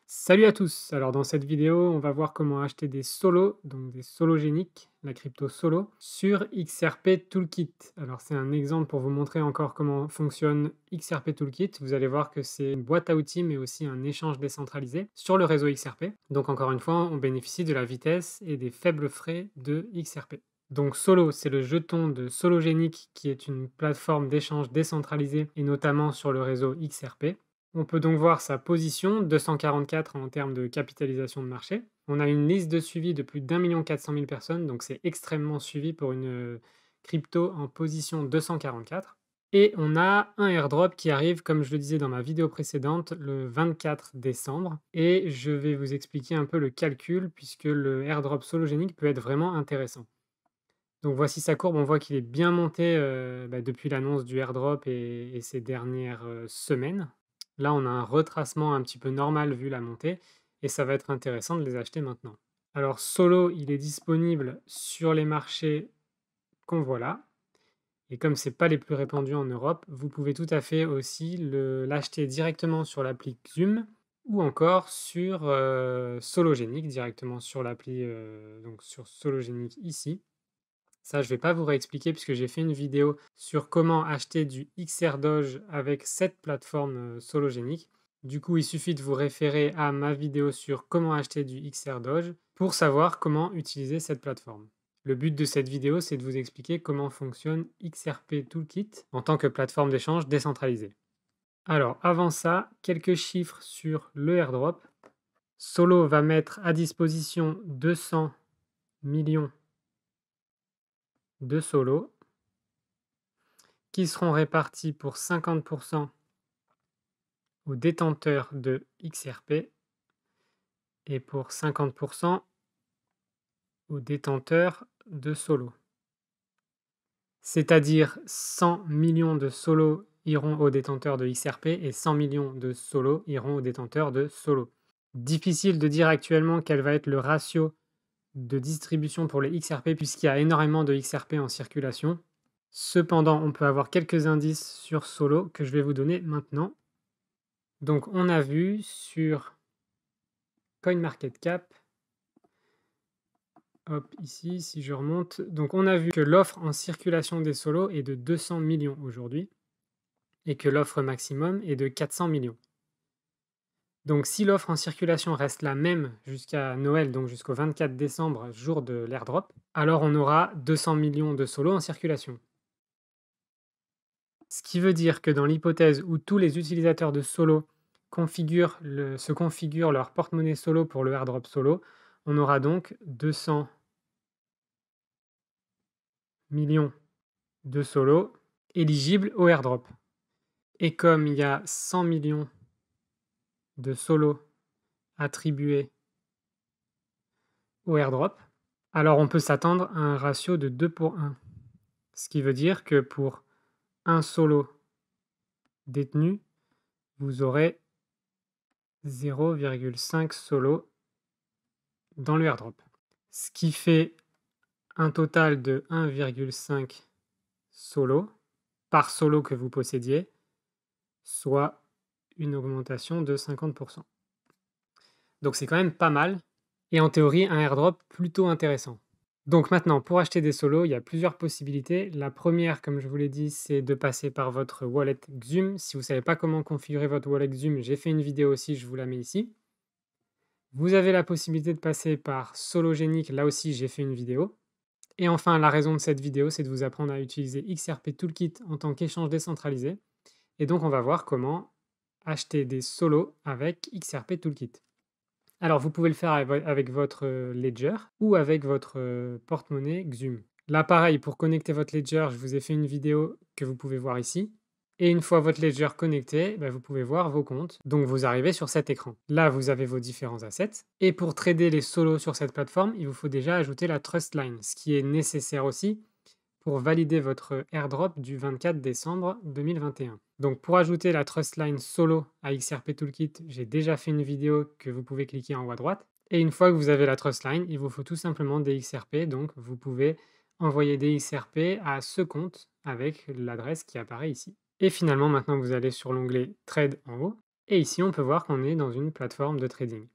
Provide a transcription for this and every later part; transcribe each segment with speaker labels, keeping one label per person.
Speaker 1: Salut à tous! Alors dans cette vidéo, on va voir comment acheter des solos, donc des sologéniques, la crypto Solo, sur XRP Toolkit. Alors c'est un exemple pour vous montrer encore comment fonctionne XRP Toolkit. Vous allez voir que c'est une boîte à outils, mais aussi un échange décentralisé sur le réseau XRP. Donc encore une fois, on bénéficie de la vitesse et des faibles frais de XRP. Donc Solo, c'est le jeton de Sologenic qui est une plateforme d'échange décentralisée et notamment sur le réseau XRP. On peut donc voir sa position, 244 en termes de capitalisation de marché. On a une liste de suivi de plus d'1 400 000 personnes, donc c'est extrêmement suivi pour une crypto en position 244. Et on a un airdrop qui arrive, comme je le disais dans ma vidéo précédente, le 24 décembre. Et je vais vous expliquer un peu le calcul, puisque le airdrop sologénique peut être vraiment intéressant. Donc voici sa courbe, on voit qu'il est bien monté depuis l'annonce du airdrop et ces dernières semaines. Là, on a un retracement un petit peu normal vu la montée et ça va être intéressant de les acheter maintenant. Alors Solo, il est disponible sur les marchés qu'on voit là. Et comme ce n'est pas les plus répandus en Europe, vous pouvez tout à fait aussi l'acheter directement sur l'appli Xuum ou encore sur Sologenic, directement sur l'appli, donc sur Sologenic ici. Ça, je ne vais pas vous réexpliquer puisque j'ai fait une vidéo sur comment acheter du XR Doge avec cette plateforme Sologenic. Du coup, il suffit de vous référer à ma vidéo sur comment acheter du XR Doge pour savoir comment utiliser cette plateforme. Le but de cette vidéo, c'est de vous expliquer comment fonctionne XRP Toolkit en tant que plateforme d'échange décentralisée. Alors, avant ça, quelques chiffres sur le airdrop. Solo va mettre à disposition 200 millions de solos qui seront répartis pour 50% aux détenteurs de XRP et pour 50% aux détenteurs de Solo. C'est-à-dire 100 millions de Solo iront aux détenteurs de XRP et 100 millions de Solo iront aux détenteurs de Solo. Difficile de dire actuellement quel va être le ratio de distribution pour les XRP puisqu'il y a énormément de XRP en circulation. Cependant, on peut avoir quelques indices sur Solo que je vais vous donner maintenant. Donc on a vu sur CoinMarketCap, hop, ici, si je remonte, donc on a vu que l'offre en circulation des solos est de 200 millions aujourd'hui et que l'offre maximum est de 400 millions. Donc si l'offre en circulation reste la même jusqu'à Noël, donc jusqu'au 24 décembre, jour de l'airdrop, alors on aura 200 millions de solos en circulation. Ce qui veut dire que dans l'hypothèse où tous les utilisateurs de Solo se configurent leur porte-monnaie Solo pour le airdrop Solo, on aura donc 200 millions de Solo éligibles au airdrop. Et comme il y a 100 millions de Solo attribués au airdrop, alors on peut s'attendre à un ratio de 2 pour 1. Ce qui veut dire que pour un Solo détenu, vous aurez 0,5 Solo dans le airdrop. Ce qui fait un total de 1,5 Solo par Solo que vous possédiez, soit une augmentation de 50%. Donc c'est quand même pas mal, et en théorie un airdrop plutôt intéressant. Donc maintenant, pour acheter des solos, il y a plusieurs possibilités. La première, comme je vous l'ai dit, c'est de passer par votre wallet Xuum. Si vous ne savez pas comment configurer votre wallet Xuum, j'ai fait une vidéo aussi, je vous la mets ici. Vous avez la possibilité de passer par Sologenic, là aussi j'ai fait une vidéo. Et enfin, la raison de cette vidéo, c'est de vous apprendre à utiliser XRP Toolkit en tant qu'échange décentralisé. Et donc on va voir comment acheter des solos avec XRP Toolkit. Alors vous pouvez le faire avec votre Ledger ou avec votre porte-monnaie Xuum. Là pareil, pour connecter votre Ledger, je vous ai fait une vidéo que vous pouvez voir ici. Et une fois votre Ledger connecté, vous pouvez voir vos comptes. Donc vous arrivez sur cet écran. Là, vous avez vos différents assets. Et pour trader les solos sur cette plateforme, il vous faut déjà ajouter la Trustline, ce qui est nécessaire aussi pour valider votre airdrop du 24 décembre 2021. Donc pour ajouter la Trustline Solo à XRP Toolkit, j'ai déjà fait une vidéo que vous pouvez cliquer en haut à droite. Et une fois que vous avez la Trustline, il vous faut tout simplement des XRP. Donc vous pouvez envoyer des XRP à ce compte avec l'adresse qui apparaît ici. Et finalement, maintenant vous allez sur l'onglet Trade en haut. Et ici, on peut voir qu'on est dans une plateforme de trading.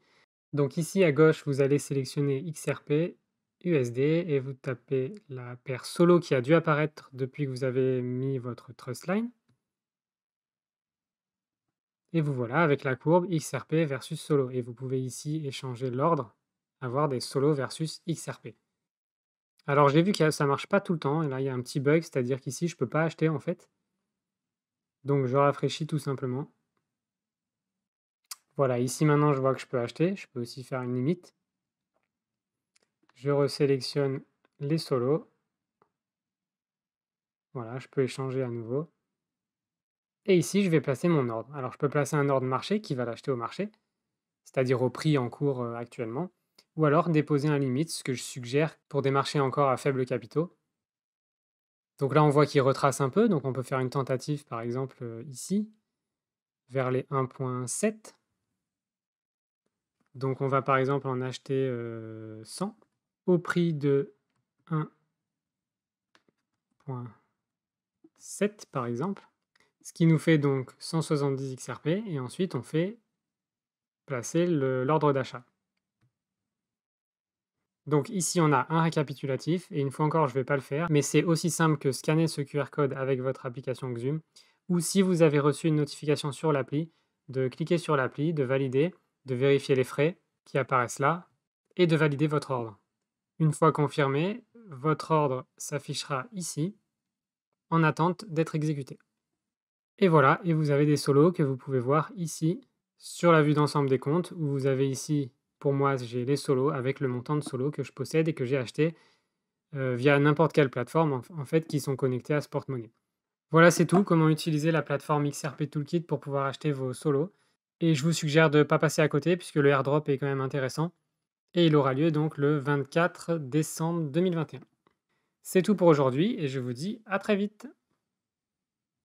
Speaker 1: Donc ici, à gauche, vous allez sélectionner XRP, USD et vous tapez la paire solo qui a dû apparaître depuis que vous avez mis votre trust line. Et vous voilà avec la courbe XRP versus solo. Et vous pouvez ici échanger l'ordre, avoir des solos versus XRP. Alors j'ai vu que ça marche pas tout le temps, et là il y a un petit bug, c'est-à-dire qu'ici je peux pas acheter en fait. Donc je rafraîchis tout simplement. Voilà, ici maintenant je vois que je peux acheter, je peux aussi faire une limite. Je resélectionne les solos. Voilà, je peux échanger à nouveau. Et ici je vais placer mon ordre. Alors je peux placer un ordre marché qui va l'acheter au marché, c'est-à-dire au prix en cours actuellement, ou alors déposer un limite, ce que je suggère pour des marchés encore à faibles capitaux. Donc là on voit qu'il retrace un peu, donc on peut faire une tentative par exemple ici, vers les 1,7. Donc on va par exemple en acheter 100 au prix de 1,7 par exemple, ce qui nous fait donc 170 XRP et ensuite on fait placer l'ordre d'achat. Donc ici on a un récapitulatif et une fois encore je ne vais pas le faire, mais c'est aussi simple que scanner ce QR code avec votre application Xuum ou si vous avez reçu une notification sur l'appli, de cliquer sur l'appli, de valider, de vérifier les frais qui apparaissent là et de valider votre ordre. Une fois confirmé, votre ordre s'affichera ici, en attente d'être exécuté. Et voilà, et vous avez des solos que vous pouvez voir ici, sur la vue d'ensemble des comptes, où vous avez ici, pour moi, j'ai les solos avec le montant de solos que je possède et que j'ai acheté via n'importe quelle plateforme, en fait, qui sont connectés à ce porte-monnaie. Voilà, c'est tout, comment utiliser la plateforme XRP Toolkit pour pouvoir acheter vos solos. Et je vous suggère de ne pas passer à côté, puisque le airdrop est quand même intéressant. Et il aura lieu donc le 24 décembre 2021. C'est tout pour aujourd'hui et je vous dis à très vite.